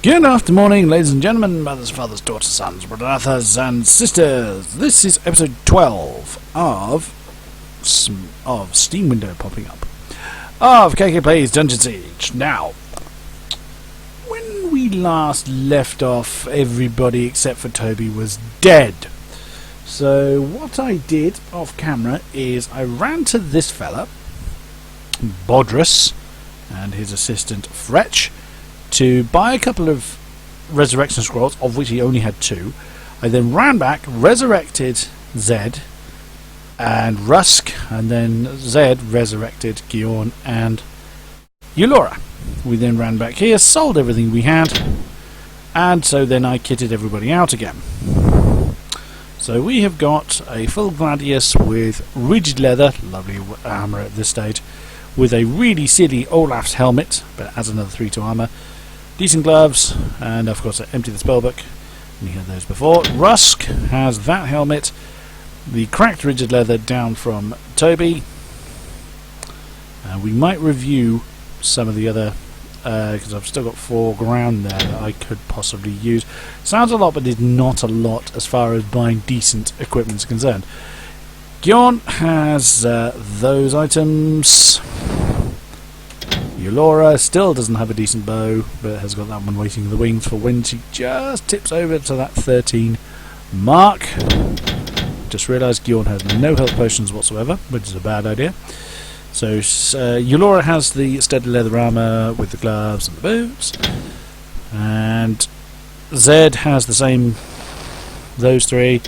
Good afternoon, ladies and gentlemen, mothers, fathers, daughters, sons, brothers and sisters. This is episode 12 of Steam Window popping up of KK Plays Dungeon Siege. Now, when we last left off, everybody except for Toby was dead. So what I did off camera is I ran to this fella, Bodrus, and his assistant Fretch, to buy a couple of resurrection scrolls, of which he only had 2. I then ran back, resurrected Zed and Rusk, and then Zed resurrected Giorn and Eulora. We then ran back here, sold everything we had, and so then I kitted everybody out again. So we have got a full gladius with rigid leather, lovely armour at this stage, with a really silly Olaf's helmet, but adds another 3 to armour. Decent gloves, and of course I emptied the spellbook. We had those before. Rusk has that helmet, the cracked rigid leather down from Toby. We might review some of the other, because I've still got 4 ground there that I could possibly use. Sounds a lot, but it's not a lot as far as buying decent equipment is concerned. Giorn has those items. Eulora still doesn't have a decent bow, but has got that one waiting in the wings for when she just tips over to that 13 mark. Just realised Giorn has no health potions whatsoever, which is a bad idea. So Eulora has the steady leather armour with the gloves and the boots, and Zed has the same, those 3.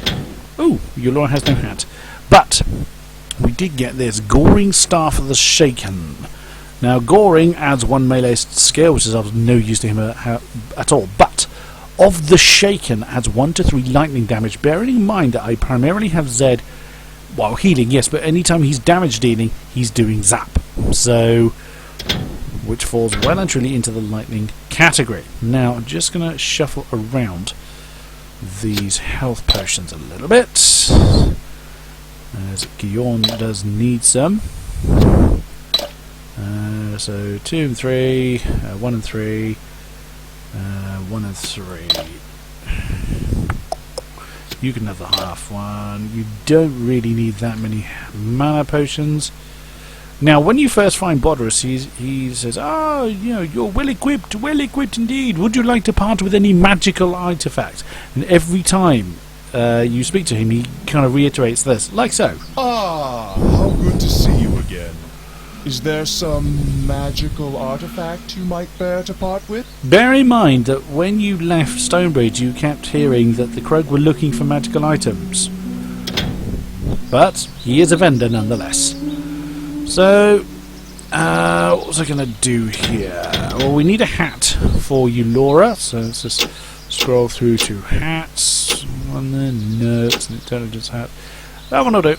Ooh, Eulora has no hat. But we did get this Goring Staff of the Shaken. Now, Goring adds 1 melee skill, which is of no use to him at all, but of the Shaken adds 1 to 3 lightning damage, bearing in mind that I primarily have Zed, well, healing, yes, but anytime he's damage dealing, he's doing zap, so, which falls well and truly into the lightning category. Now, I'm just going to shuffle around these health potions a little bit, as Giorn does need some. So 2 and 3, 1 and 3, 1 and 3. You can have the half one. You don't really need that many mana potions. Now, when you first find Bodrus, he says, "Oh, you know, you're well equipped indeed. Would you like to part with any magical artifact?" And every time you speak to him, he kind of reiterates this, like so. Ah, how good to see you again. Is there some magical artifact you might bear to part with? Bear in mind that when you left Stonebridge, you kept hearing that the Krug were looking for magical items. But he is a vendor nonetheless. So, what was I going to do here? Well, we need a hat for Eulora, so let's just scroll through to hats. One there, no, it's an intelligence hat. That one will do.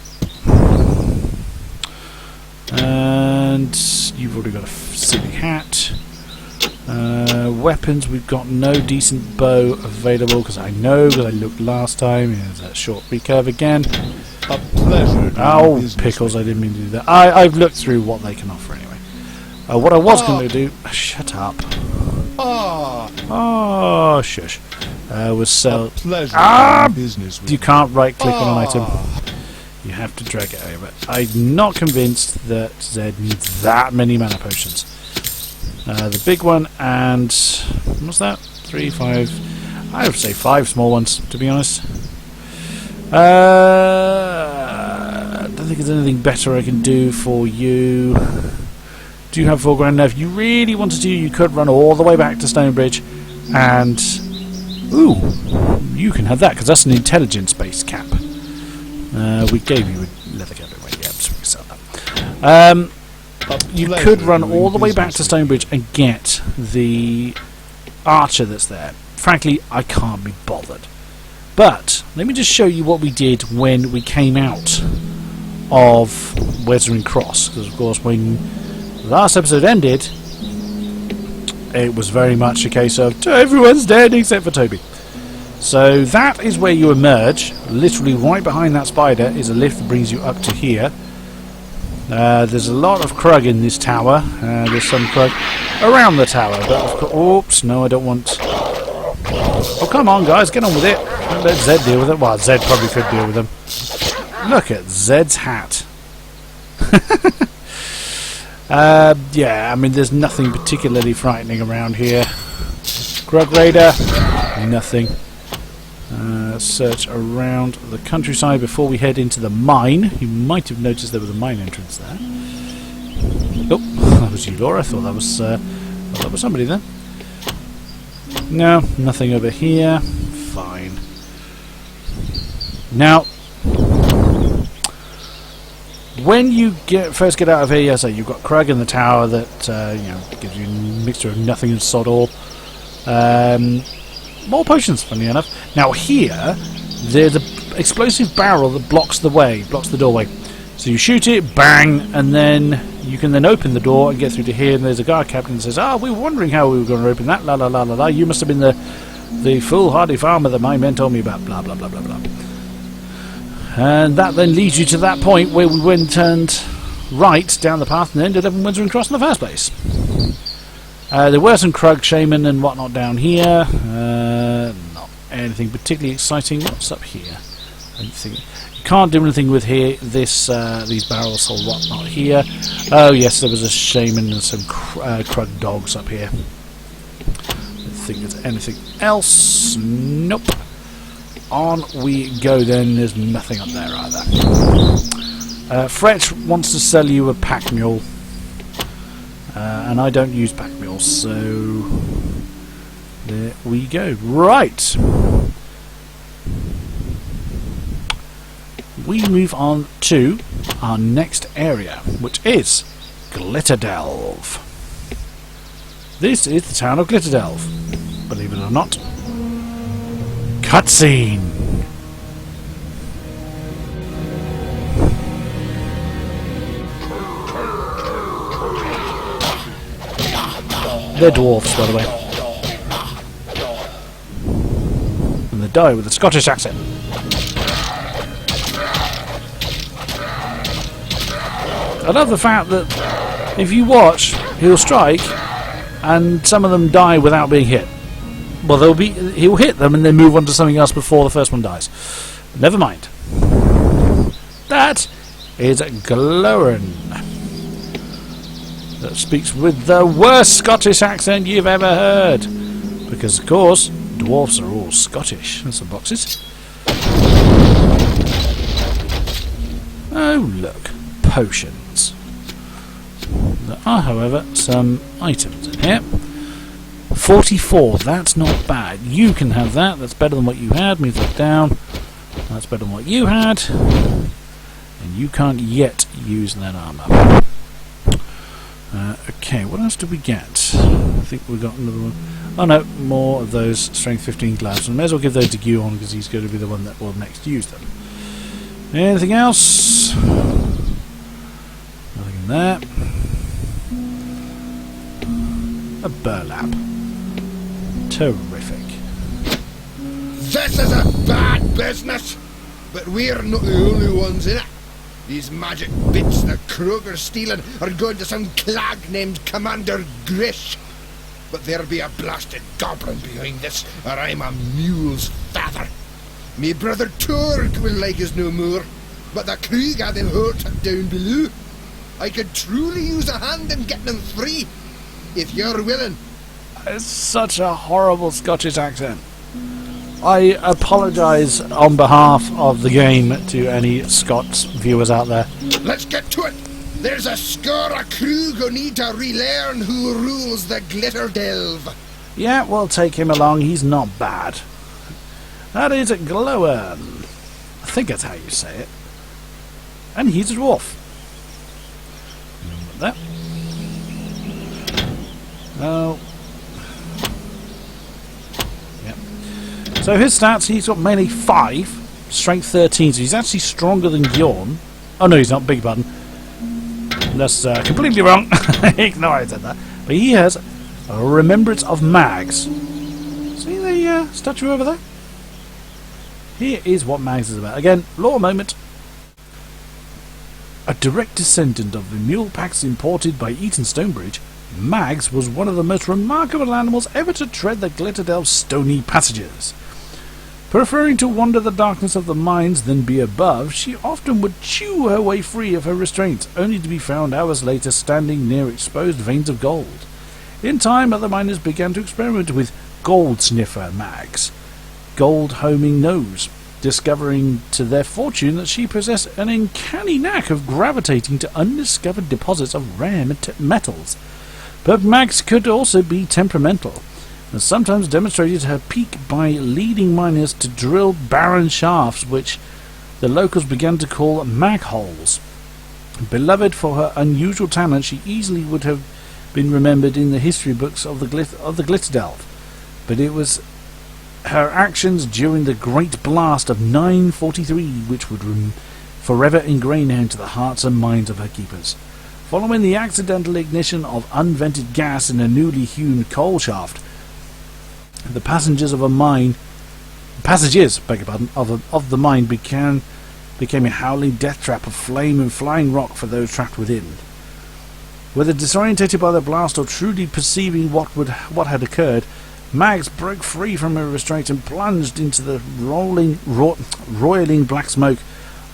And you've already got a silly hat. Weapons, we've got no decent bow available, because I looked last time. There's that short recurve again. A pleasure. Oh, pickles, I didn't mean to do that. I've looked through what they can offer anyway. What I was going to do... Shut up. Oh, shush. Was sell... A pleasure business with you can't right-click on an item. You have to drag it over. I'm not convinced that Zed needs that many mana potions. The big one and... what's that? 3, 5... I would say 5 small ones, to be honest. I don't think there's anything better I can do for you. Do you have 4 grand enough? You really wanted to, you could run all the way back to Stonebridge and... ooh! You can have that, because that's an intelligence-based cap. We gave you a leather cap anyway, yeah, so we can sell that. You could run all the way back to Stonebridge and get the archer that's there. Frankly, I can't be bothered. But, let me just show you what we did when we came out of Wesrin Cross. Because, of course, when the last episode ended, it was very much a case of, everyone's dead except for Toby. So that is where you emerge. Literally right behind that spider is a lift that brings you up to here. There's a lot of Krug in this tower. There's some Krug around the tower. But of course, oops, no, I don't want Oh, come on, guys, get on with it. Let Zed deal with it. Well, Zed probably could deal with them. Look at Zed's hat. Yeah, I mean, there's nothing particularly frightening around here. Grug Raider, nothing. Search around the countryside before we head into the mine. You might have noticed there was a mine entrance there. Oh, that was you, Laura. I thought that was somebody then. No, nothing over here. Fine. Now, when you first get out of here, yes, you've got Krug in the tower that gives you a mixture of nothing and sod all. More potions, funny enough. Now here, there's an explosive barrel that blocks the doorway. So you shoot it, bang, and then you can then open the door and get through to here. And there's a guard captain that says, we were wondering how we were going to open that. La la la la la. You must have been the foolhardy farmer that my men told me about. Blah blah blah blah blah. And that then leads you to that point where we went and turned right down the path and ended up in Wesrin Cross in the first place. There were some Krug shaman and whatnot down here. Not anything particularly exciting. What's up here? I don't think you can't do anything with here. These barrels or whatnot here. Oh yes, there was a shaman and some Krug dogs up here. I don't think there's anything else. Nope. On we go then. There's nothing up there either. Fretch wants to sell you a pack mule. And I don't use pack mules, so there we go. Right. We move on to our next area, which is Glitterdelve. This is the town of Glitterdelve. Believe it or not. Cutscene. They're dwarfs, by the way. And they die with a Scottish accent. I love the fact that if you watch, he'll strike, and some of them die without being hit. Well, he'll hit them and then move on to something else before the first one dies. Never mind. That is Glowren. That speaks with the worst Scottish accent you've ever heard. Because, of course, dwarfs are all Scottish. There's some boxes. Oh, look. Potions. There are, however, some items in here. 44. That's not bad. You can have that. That's better than what you had. Move that down. That's better than what you had. And you can't yet use that armour. Okay, what else did we get? I think we got another one. Oh no, more of those strength 15 gloves. And I may as well give those to Guon because he's going to be the one that will next use them. Anything else? Nothing in there. A burlap. Terrific. This is a bad business, but we're not the only ones in it. These magic bits the Krug are stealing are going to some clag named Commander Grish. But there'll be a blasted goblin behind this, or I'm a mule's father. Me brother Torg will like us no more, but the Krug had them hurt down below. I could truly use a hand in getting them free, if you're willing. It's such a horrible Scottish accent. I apologise on behalf of the game to any Scots viewers out there. Let's get to it. There's a score of Krug who need to relearn who rules the Glitterdelve. Yeah, we'll take him along. He's not bad. That is Glowren. I think that's how you say it. And he's a dwarf. There. Oh. So his stats, he's got melee 5, strength 13, so he's actually stronger than Bjorn. Oh no, he's not, big button. That's completely wrong. Ignore I said that. But he has a remembrance of mags. See the statue over there? Here is what mags is about. Again, lore moment. A direct descendant of the mule packs imported by Eaton Stonebridge, Mags was one of the most remarkable animals ever to tread the Glitterdelve's stony passages. Preferring to wander the darkness of the mines than be above, she often would chew her way free of her restraints, only to be found hours later standing near exposed veins of gold. In time, other miners began to experiment with gold sniffer Mags, gold homing nose, discovering to their fortune that she possessed an uncanny knack of gravitating to undiscovered deposits of rare metals. But Mags could also be temperamental, and sometimes demonstrated her peak by leading miners to drill barren shafts which the locals began to call mag holes. Beloved for her unusual talent, she easily would have been remembered in the history books of the Glitterdelve, but it was her actions during the Great Blast of 943 which would forever ingrain her into the hearts and minds of her keepers. Following the accidental ignition of unvented gas in a newly hewn coal shaft, the passages, of the mine became a howling death trap of flame and flying rock for those trapped within. Whether disorientated by the blast or truly perceiving what had occurred, Mags broke free from her restraint and plunged into the roiling black smoke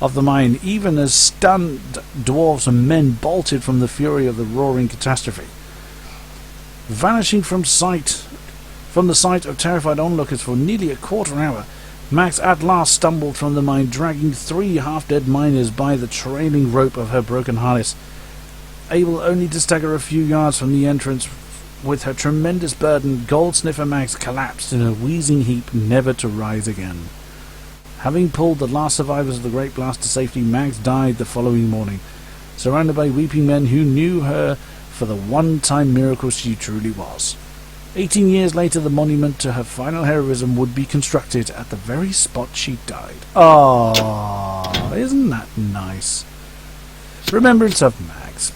of the mine, even as stunned dwarves and men bolted from the fury of the roaring catastrophe. Vanishing from the sight of terrified onlookers for nearly a quarter hour, Max at last stumbled from the mine, dragging 3 half-dead miners by the trailing rope of her broken harness. Able only to stagger a few yards from the entrance with her tremendous burden, Gold Sniffer Max collapsed in a wheezing heap, never to rise again. Having pulled the last survivors of the Great Blast to safety, Max died the following morning, surrounded by weeping men who knew her for the one-time miracle she truly was. 18 years later, the monument to her final heroism would be constructed at the very spot she died. Oh, isn't that nice? Remembrance of Mags.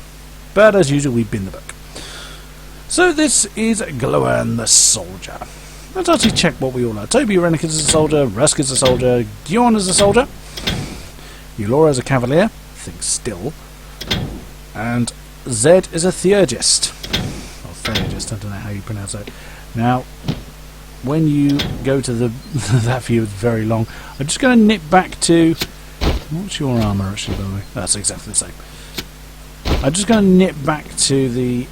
But as usual, we bin the book. So this is Gloan the Soldier. Let's actually check what we all are. Toby Rennick is a soldier, Rusk is a soldier, Gyorn is a soldier, Eulora is a cavalier, think still, and Zed is a theurgist. Or theurgist, I don't know how you pronounce it. Now, when you go to the that view, it's very long. I'm just going to nip back to... What's your armour actually, by the way? That's exactly the same. I'm just going to nip back to the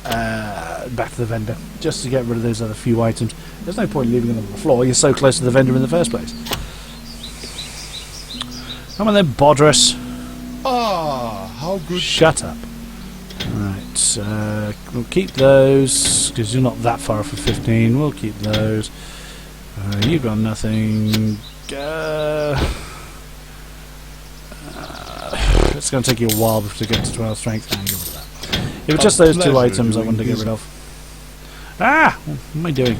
vendor, just to get rid of those other few items. There's no point leaving them on the floor, you're so close to the vendor in the first place. Come on then, Bodrus. Ah, how good. Shut up. Right, we'll keep those, because you're not that far off of 15. We'll keep those. You've got nothing. It's going to take you a while to get to 12 strength. And get rid of that. It was just those 2 items I wanted to get rid of. Ah! What am I doing?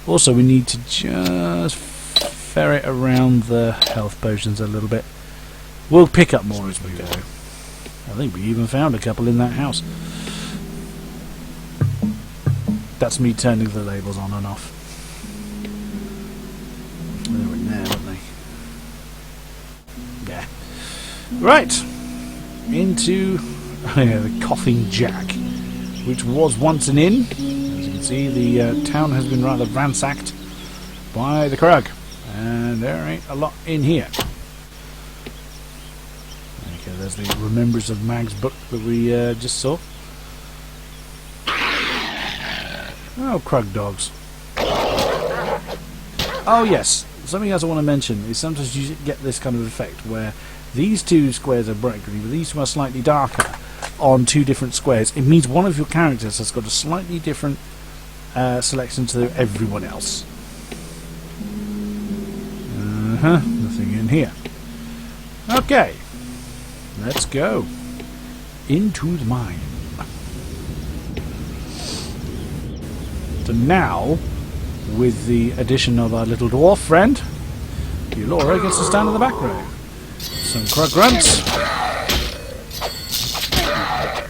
Also, we need to just ferret around the health potions a little bit. We'll pick up more as we go. I think we even found a couple in that house. That's me turning the labels on and off. They were in there, weren't they? Yeah. Right. Into the Coughing Jack, which was once an inn. As you can see, the town has been rather ransacked by the Krug, and there ain't a lot in here. Okay, there's the Remembrance of Mag's book that we just saw. Oh, Krug dogs. Oh yes, something else I want to mention is sometimes you get this kind of effect where these 2 squares are bright green, but these 2 are slightly darker on 2 different squares. It means one of your characters has got a slightly different selection to everyone else. Nothing in here. Okay, let's go into the mine. So now, with the addition of our little dwarf friend, Eulora gets to stand in the back row. Some Krug grunts.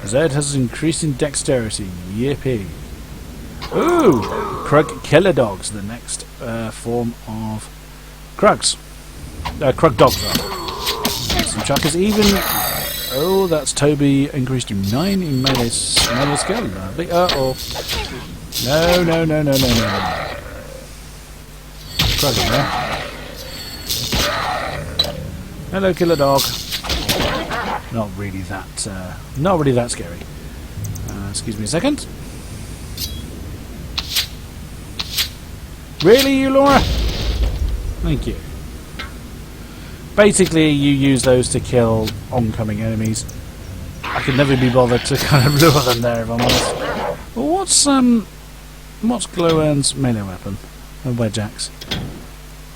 Zed has increasing dexterity. Yippee. Ooh! Krug killer dogs, the next form of Krugs. Krug dogs, rather. Some chuckers. Even Oh, that's Toby increased to 9 in melee skill. Lovely. Uh-oh. No, no, no, no, no, no, no. Struggling there. Hello, killer dog. Not really that scary. Excuse me a second. Really, you, Laura? Thank you. Basically, you use those to kill oncoming enemies. I could never be bothered to kind of lure them there, if I'm honest. Well, what's Glowern's melee weapon? A wedge axe.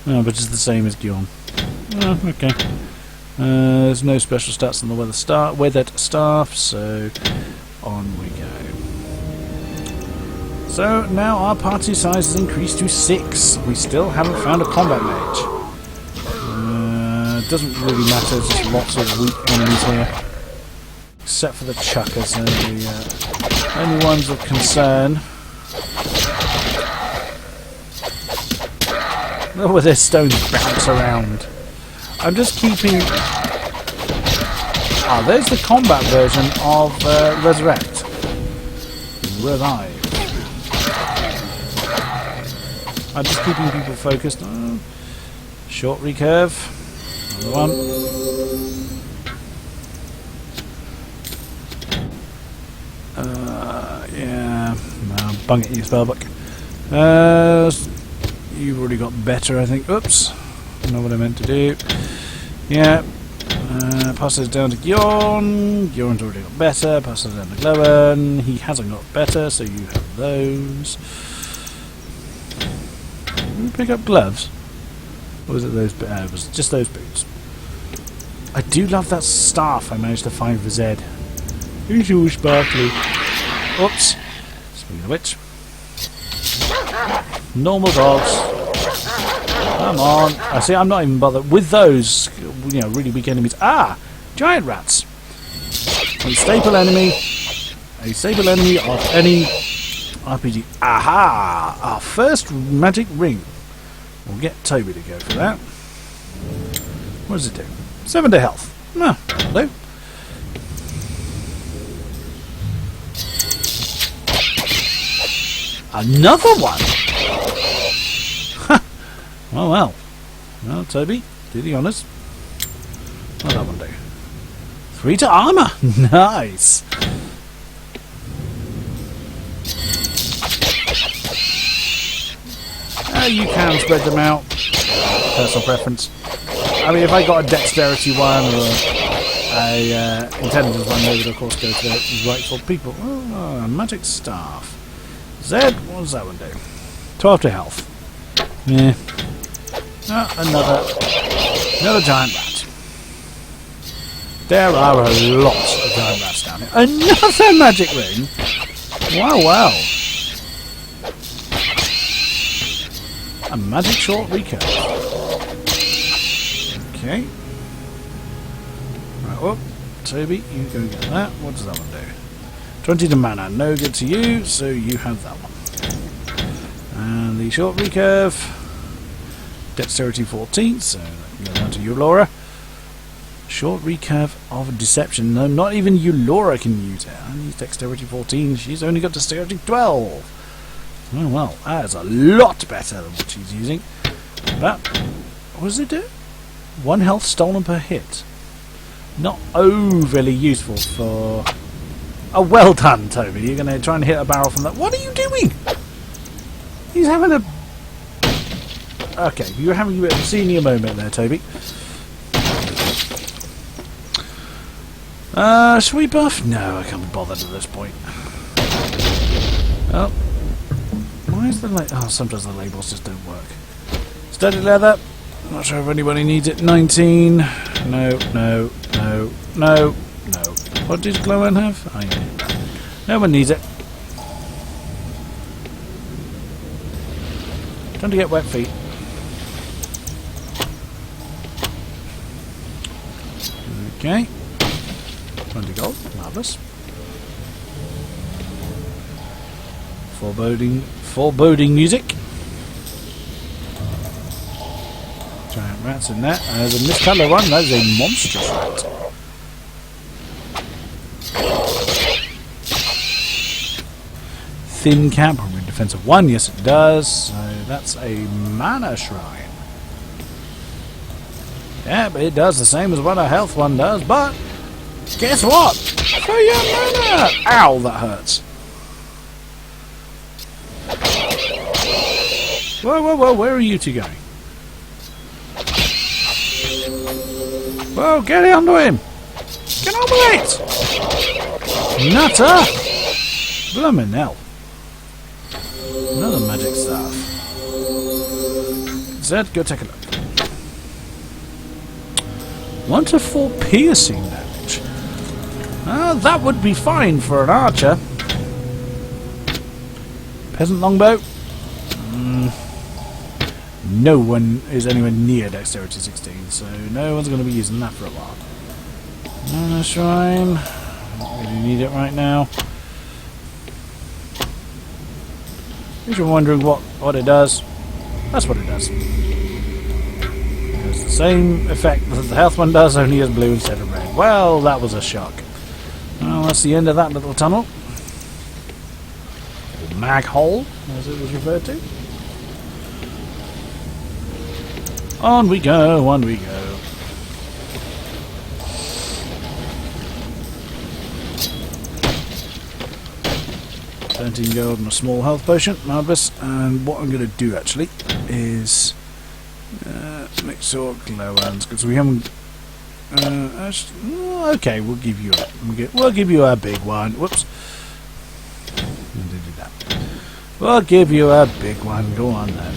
Oh, but it's the same as Gyorn. Oh, okay. There's no special stats on the weathered staff, so on we go. So now our party size has increased to 6. We still haven't found a combat mage. It doesn't really matter, there's just lots of weak enemies here. Except for the chuckers, they're the only ones of concern. Look where their stones bounce around. I'm just keeping... Ah, there's the combat version of Resurrect. Revive. I'm just keeping people focused. Short recurve. Another one. Yeah. Bung it, you spellbook. You've already got better, I think. Oops. I know what I meant to do. Yeah. Pass those down to Gyorn. Gyorn's already got better. Pass those down to Glowern. He hasn't got better, so you have those. Did we pick up gloves? Or was it those? It was just those boots. I do love that staff I managed to find for Zed. It's all sparkly. Oops. Speaking of which. Normal dogs. Come on. I see, I'm not even bothered. With those, you know, really weak enemies. Ah! Giant rats. A staple enemy. A staple enemy of any RPG. Aha! Our first magic ring. We'll get Toby to go for that. What does it do? 7 to health. No, hello. Another one? Well. Well, Toby, do the honours. What'll that one do? 3 to armour. Nice. You can spread them out. Personal preference. I mean, if I got a dexterity one or a intelligence one, they would of course go to the rightful people. Oh, magic staff. Zed, what does that one do? 12 to health. Yeah. Another giant rat. There are a lot of giant rats down here. Another magic ring. Wow. A magic short recurve. Okay. Right, well, Toby, you go get that. What does that one do? 20 to mana. No good to you, so you have that one. And the short recurve. Dexterity 14, so that goes on to Laura. Short recurve of deception. No, not even Laura can use it. I need dexterity 14. She's only got dexterity 12. Oh well, that is a lot better than what she's using. But, what does it do? 1 health stolen per hit. Not overly useful for... Oh, well done, Toby. You're going to try and hit a barrel from that. What are you doing? He's having a... Okay, you were having a bit of a senior moment there, Toby. Should we buff? No, I can't be bothered at this point. Oh. Why is the oh, sometimes the labels just don't work. Studded leather. Not sure if anybody needs it. 19. No. What did Glowern have? Oh, yeah. No one needs it. Time to get wet feet. Okay. 20 gold. Marvellous. Foreboding music. Giant rats in that. There's a miscolour one. That is a monstrous rat. Thin cap, with defense of 1, yes it does. So that's a mana shrine. Yeah, but it does the same as what a health one does, but guess what? For your mana! Ow, that hurts. Whoa, whoa, whoa, where are you two going? Whoa, get onto him! Get on with it! Nutter! Bloomin' hell. Another magic staff. Zed, go take a look. 1 to 4 piercing damage. That would be fine for an archer. Peasant longbow. No one is anywhere near dexterity 16, so no one's going to be using that for a while. Mana shrine. Don't really need it right now. If you're wondering what it does, that's what it does. It's the same effect that the health one does, only as blue instead of red. Well, that was a shock. Well, that's the end of that little tunnel. Or mag hole, as it was referred to. On we go, on we go. $13 gold and a small health potion, marvellous. And what I'm going to do actually is make sure glowworms, because we haven't. Okay, we'll give you a big one. Whoops. Did that. We'll give you a big one. Go on then.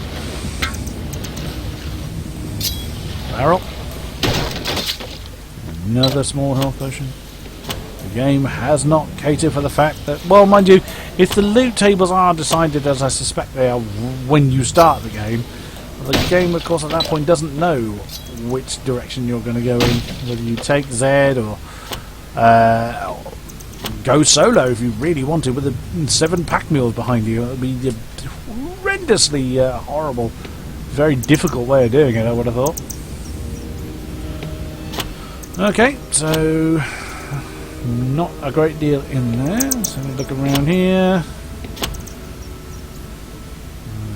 Barrel. Another small health potion. The game has not catered for the fact that, well, mind you, if the loot tables are decided as I suspect they are when you start the game, of course, at that point doesn't know which direction you're going to go in. Whether you take Zed or go solo if you really want to with the 7 pack mules behind you. It would be a horrendously horrible, very difficult way of doing it, I would have thought. Okay, so not a great deal in there. So look around here.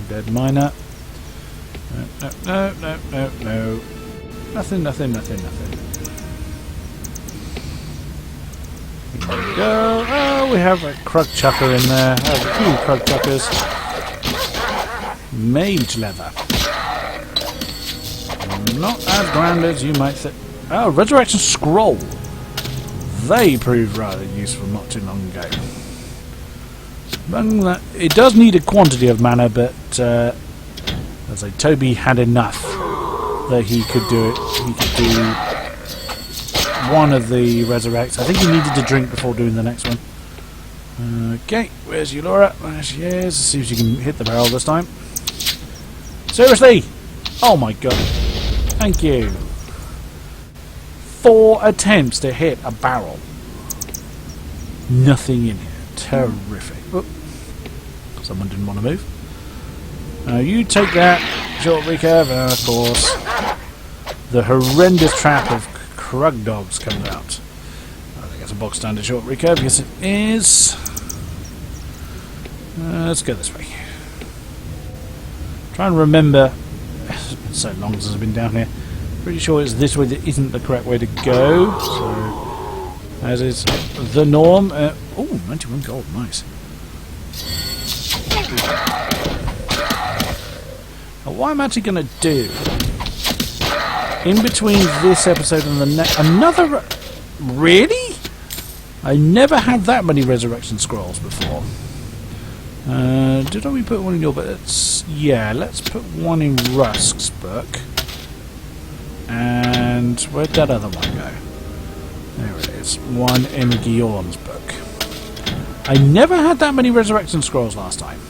Dead miner. No. Nothing. There we go. Oh, we have a crug chucker in there. I have a few crug chuckers. Mage leather. Not as grand as you might think. Oh, resurrection scroll. They proved rather useful not too long ago. It does need a quantity of mana, but as I say, Toby had enough that he could do it. He could do one of the resurrects. I think he needed to drink before doing the next one. Okay, where's Eulora? There she is. Let's see if she can hit the barrel this time. Seriously? Oh my god. Thank you. 4 attempts to hit a barrel. Nothing in here. Terrific. Oop. Someone didn't want to move. You take that. Short recurve. And of course, the horrendous trap of Krug dogs comes out. I think it's a box standard short recurve. Yes, it is. Let's go this way. Try and remember. It's been so long since I've been down here. Pretty sure it's this way that isn't the correct way to go. So, as is the norm. Oh, 91 gold. Nice. Now, what I'm actually going to do in between this episode and the next, another. Really? I never had that many resurrection scrolls before. Did we put one in your book? Yeah, let's put one in Rusk's book. And where'd that other one go? There it is. One in Giorn's book. I never had that many resurrection scrolls last time.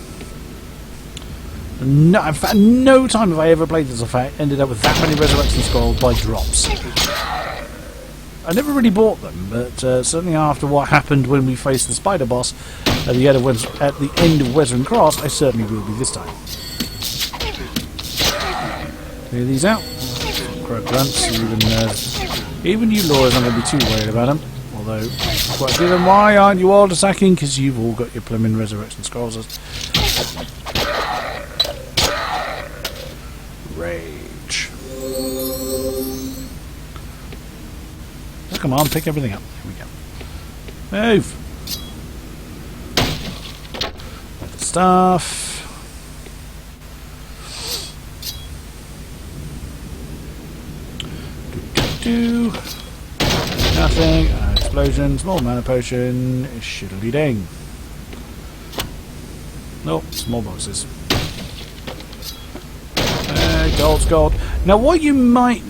No, in fact, no time have I ever played this if I ended up with that many resurrection scrolls by drops. I never really bought them, but certainly after what happened when we faced the spider boss at the end of Wesrin Cross, I certainly will be this time. Clear these out. Crowd grunts, even you Laura's not going to be too worried about them. Although, quite a few of them, why aren't you all attacking? Because you've all got your blooming resurrection scrolls. Rage. Oh, come on, pick everything up. Here we go. Move! Stuff. Nothing. Explosion. Small mana potion. Shiddly ding. Nope. Small boxes. Gold's gold. Now, what you might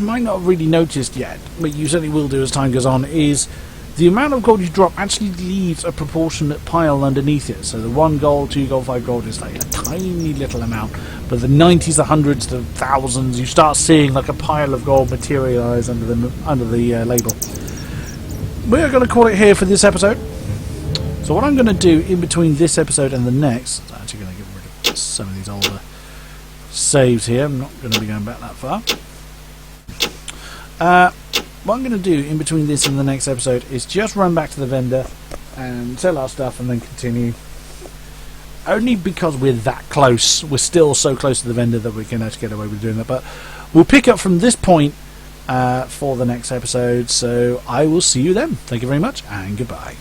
not have really noticed yet, but you certainly will do as time goes on, is the amount of gold you drop actually leaves a proportionate pile underneath it. So the 1 gold, 2 gold, 5 gold is like a tiny little amount. But the 90s, the hundreds, the thousands, you start seeing like a pile of gold materialise under the label. We're going to call it here for this episode. So what I'm going to do in between this episode and the next, I'm actually going to get rid of some of these older saves here. I'm not going to be going back that far. What I'm going to do in between this and the next episode is just run back to the vendor and sell our stuff and then continue. Only because we're that close. We're still so close to the vendor that we can actually get away with doing that. But we'll pick up from this point for the next episode. So I will see you then. Thank you very much and goodbye.